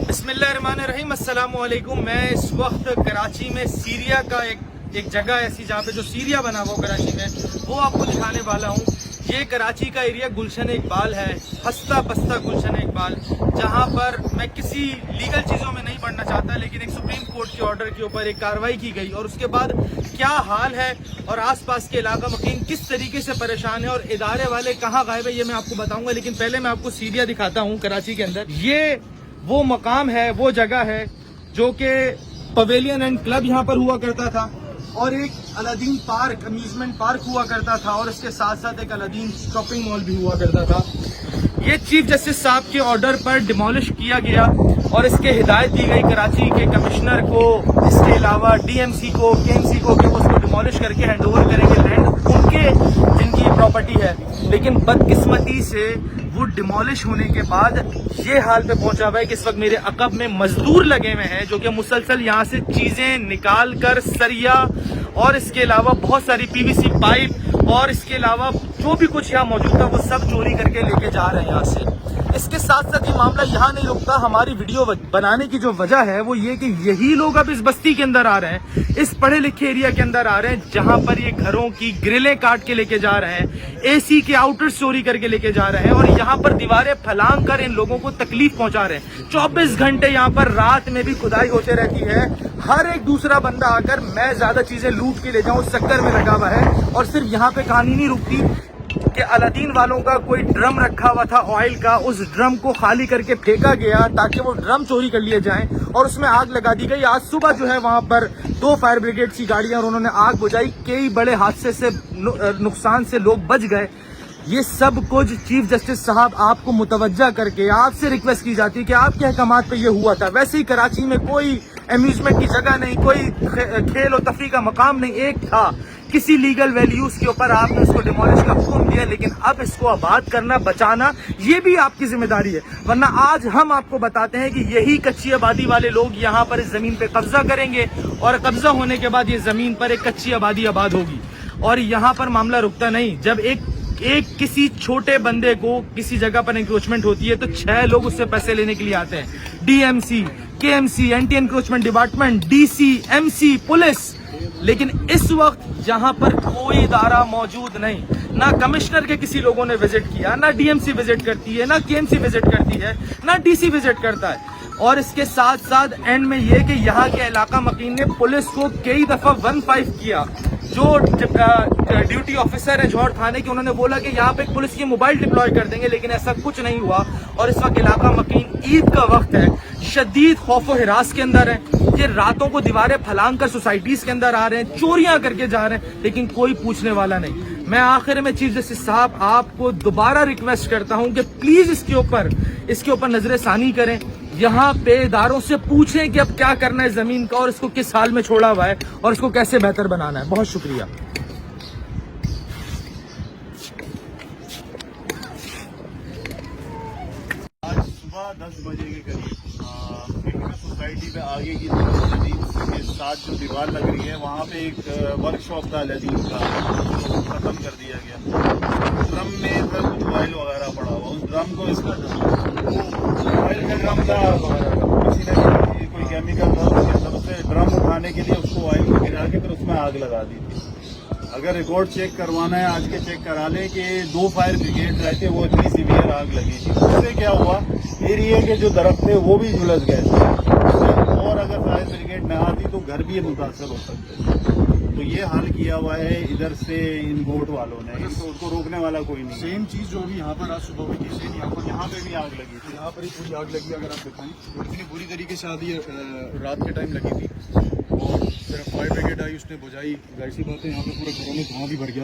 बिस्मिल्लाहिर्रहमानिर्रहीम, अस्सलामुअलैकुम। मैं इस वक्त कराची में सीरिया का एक जगह ऐसी जहाँ पे जो सीरिया बना हुआ कराची में, वो आपको दिखाने वाला हूँ। ये कराची का एरिया गुलशन इकबाल है, हंसता बसता गुलशन इकबाल, जहाँ पर मैं किसी लीगल चीज़ों में नहीं पढ़ना चाहता, लेकिन एक सुप्रीम कोर्ट के ऑर्डर के ऊपर एक कार्रवाई की गई और उसके बाद क्या हाल है और आसपास के इलाका मकीन किस तरीके से परेशान है और इदारे वाले कहाँ गायब है, ये मैं आपको बताऊंगा। लेकिन पहले मैं आपको सीरिया दिखाता हूँ कराची के अंदर। ये वो मकाम है, वो जगह है जो कि पवेलियन एंड क्लब यहाँ पर हुआ करता था और एक अलादीन पार्क, अम्यूजमेंट पार्क हुआ करता था और इसके साथ साथ एक अलादीन शॉपिंग मॉल भी हुआ करता था। ये चीफ जस्टिस साहब के ऑर्डर पर डिमोलिश किया गया और इसके हिदायत दी गई कराची के कमिश्नर को, इसके अलावा डीएमसी को, केएमसी को कि वो उसको डिमोलिश करके हैंडओवर करेंगे लैंड उनके जिनकी प्रॉपर्टी है। लेकिन बदकिस्मती से वो डिमोलिश होने के बाद ये हाल पे पहुंचा हुआ है कि इस वक्त मेरे अकब में मजदूर लगे हुए हैं जो कि मुसलसल यहाँ से चीजें निकाल कर सरिया और इसके अलावा बहुत सारी पीवीसी पाइप और इसके अलावा जो भी कुछ यहाँ मौजूद था वो सब चोरी करके लेके जा रहे हैं यहाँ से। इसके साथ साथ ये मामला यहाँ नहीं रुकता। हमारी वीडियो बनाने की जो वजह है वो ये कि यही लोग अब इस बस्ती के अंदर आ रहे हैं, इस पढ़े लिखे एरिया के अंदर आ रहे हैं जहां पर ये घरों की ग्रिलें काट के लेके जा रहे हैं, एसी के आउटर्स चोरी करके लेके जा रहे हैं और यहाँ पर दीवारें फैलांग कर इन लोगों को तकलीफ पहुंचा रहे हैं। 24 घंटे यहाँ पर रात में भी खुदाई होते रहती है। हर एक दूसरा बंदा आकर मैं ज्यादा चीजें लूट के ले जाऊं उस चक्कर में लगा हुआ है। और सिर्फ यहाँ पे कहानी नहीं रुकती कि अलादीन वालों का कोई ड्रम रखा हुआ था ऑयल का, उस ड्रम को खाली करके फेंका गया ताकि वो ड्रम चोरी कर लिए जाएं और उसमें आग लगा दी गई। आज सुबह जो है वहां पर 2 फायर ब्रिगेड की गाड़ियां और उन्होंने आग बुझाई। कई बड़े हादसे से नुकसान से लोग बच गए। ये सब कुछ चीफ जस्टिस साहब आपको मुतवज्जा करके आपसे रिक्वेस्ट की जाती है कि आपके अहकामात पे ये हुआ था। वैसे ही कराची में कोई अम्यूजमेंट की जगह नहीं, कोई खेल और तफरी का मकाम नहीं, एक था किसी लीगल वैल्यूज के ऊपर आपने उसको डिमोलिश का हुक्म दिया, लेकिन अब इसको आबाद करना, बचाना ये भी आपकी जिम्मेदारी है। वरना आज हम आपको बताते हैं कि यही कच्ची आबादी वाले लोग यहाँ पर इस जमीन पे कब्जा करेंगे और कब्जा होने के बाद ये जमीन पर एक कच्ची आबादी आबाद होगी। और यहाँ पर मामला रुकता नहीं। जब एक किसी छोटे बंदे को किसी जगह पर इंक्रोचमेंट होती है तो 6 लोग उससे पैसे लेने के लिए आते हैं। DMC, KMC, anti encroachment department, DC, MC, police. लेकिन इस वक्त यहाँ पर कोई इदारा मौजूद नहीं। ना कमिश्नर के किसी लोगों ने विजिट किया, ना डीएमसी विजिट करती है, ना केएमसी विजिट करती है, ना डीसी विजिट करता है। और इसके साथ साथ एंड में ये कि यहाँ के इलाका मकीन ने पुलिस को कई दफा 15 किया। जो ड्यूटी ऑफिसर है जौहर थाने के, उन्होंने बोला कि यहाँ पे पुलिस की मोबाइल डिप्लॉय कर देंगे, लेकिन ऐसा कुछ नहीं हुआ। और इस वक्त इलाका मकीन ईद का वक्त है, शदीद खौफ व हिरास के अंदर है। ये रातों को दीवारें फैलांग कर सोसाइटीज के अंदर आ रहे हैं, चोरियां करके जा रहे हैं, लेकिन कोई पूछने वाला नहीं। मैं आखिर में चीफ जस्टिस साहब आपको दोबारा रिक्वेस्ट करता हूं कि प्लीज इसके ऊपर नजर सानी करें। यहाँ पे इदारों से पूछें कि अब क्या करना है जमीन का और इसको किस हाल में छोड़ा हुआ है और इसको कैसे बेहतर बनाना है। बहुत शुक्रिया। आज सुबह 10 बजे के करीब सोसाइटी पे आगे की लदीन के साथ जो दीवार लग रही है वहाँ पे एक वर्कशॉप था लदीन का, तो खत्म कर दिया गया। ड्रम में था कुछ ऑयल वगैरह पड़ा हुआ, उस ड्रम को इसका ऑयल का ड्रम था, किसी ने कोई केमिकल था उसके अंदर, उससे ड्रम उठाने के लिए उसको ऑयल को गिरा के फिर उसमें आग लगा दी थी। अगर रिकॉर्ड चेक करवाना है आज के चेक करा लें कि 2 फायर ब्रिगेड रहते, वो इतनी सीवियर आग लगी थी। उससे क्या हुआ, एरिया के जो दरख्त थे वो भी झुलस गए थे और अगर फायर ब्रिगेड न आती तो घर भी मुतासर हो सकते। तो ये हाल किया हुआ है इधर से इन गोट वालों ने, उसको रोकने वाला कोई नहीं। सेम चीज जो अभी यहाँ पर आज सुबह हुई थी, सेम यहाँ पे भी आग लगी थी। यहाँ पर ही पूरी आग लगी, अगर आप दिखाएं तो इतनी बुरी तरीके से आधी रात के टाइम लगी थी और फिर फायर ब्रिगेड आई, उसने बुझाई। जाहिर सी बात है यहाँ पे पूरे घरों में धुआं भी भर गया था।